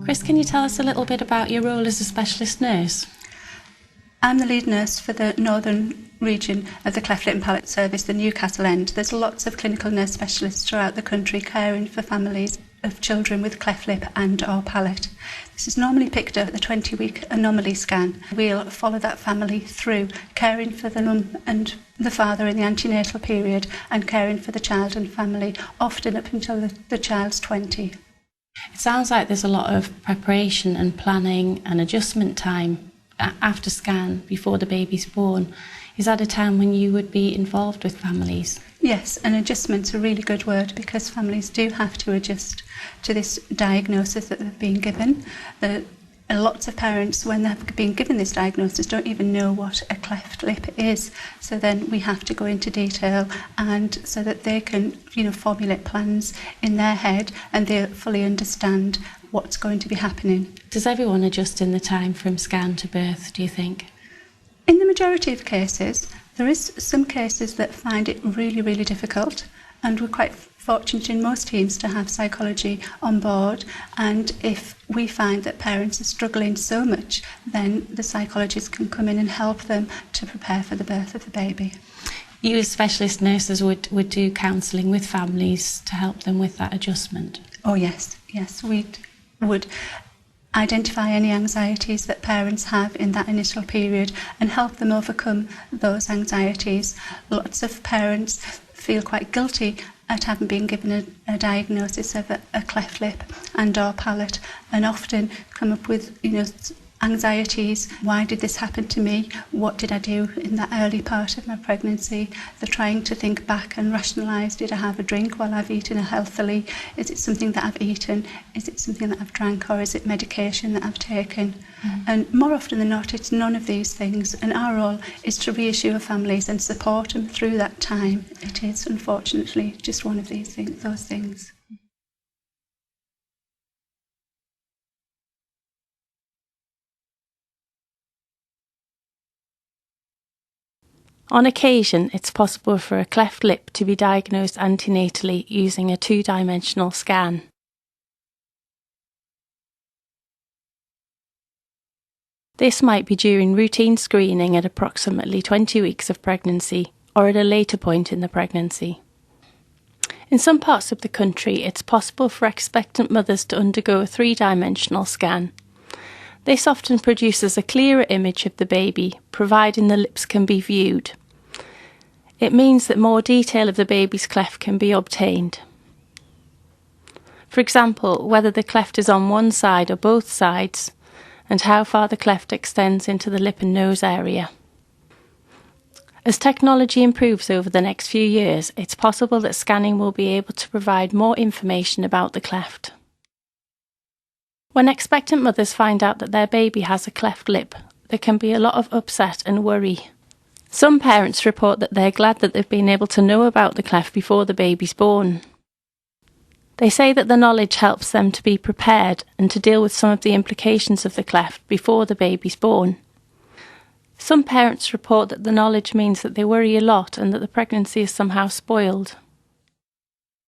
Chris, can you tell us a little bit about your role as a specialist nurse? I'm the lead nurse for the northern region of the Cleft and Palate service, the Newcastle end. There's lots of clinical nurse specialists throughout the country caring for families of children with cleft lip and or palate. This is normally picked up at the 20-week anomaly scan. We'll follow that family through caring for the mum and the father in the antenatal period and caring for the child and family, often up until the child's 20. It sounds like there's a lot of preparation and planning and adjustment time after scan before the baby's born. Is that a time when you would be involved with families? Yes, and adjustment's a really good word because families do have to adjust to this diagnosis that they've been given. Lots of parents, when they've been given this diagnosis, don't even know what a cleft lip is. So then we have to go into detail, and so that they can, formulate plans in their head and they fully understand what's going to be happening. Does everyone adjust in the time from scan to birth, do you think? In the majority of cases, there is some cases that find it really, really difficult, and we're quite fortunate in most teams to have psychology on board, and if we find that parents are struggling so much, then the psychologists can come in and help them to prepare for the birth of the baby. You as specialist nurses would do counselling with families to help them with that adjustment? Oh yes, we would identify any anxieties that parents have in that initial period and help them overcome those anxieties. Lots of parents feel quite guilty at having been given a diagnosis of a cleft lip and or palate, and often come up with anxieties. Why did this happen to me? What did I do in that early part of my pregnancy? They're trying to think back and rationalise, did I have a drink while I've eaten healthily? Is it something that I've eaten? Is it something that I've drank, or is it medication that I've taken? And more often than not, it's none of these things, and our role is to reassure families and support them through that time. It is unfortunately just one of those things. On occasion, it's possible for a cleft lip to be diagnosed antenatally using a two-dimensional scan. This might be during routine screening at approximately 20 weeks of pregnancy or at a later point in the pregnancy. In some parts of the country, it's possible for expectant mothers to undergo a three-dimensional scan. This often produces a clearer image of the baby, providing the lips can be viewed. It means that more detail of the baby's cleft can be obtained. For example, whether the cleft is on one side or both sides, and how far the cleft extends into the lip and nose area. As technology improves over the next few years, it's possible that scanning will be able to provide more information about the cleft. When expectant mothers find out that their baby has a cleft lip, there can be a lot of upset and worry. Some parents report that they're glad that they've been able to know about the cleft before the baby's born. They say that the knowledge helps them to be prepared and to deal with some of the implications of the cleft before the baby's born. Some parents report that the knowledge means that they worry a lot and that the pregnancy is somehow spoiled.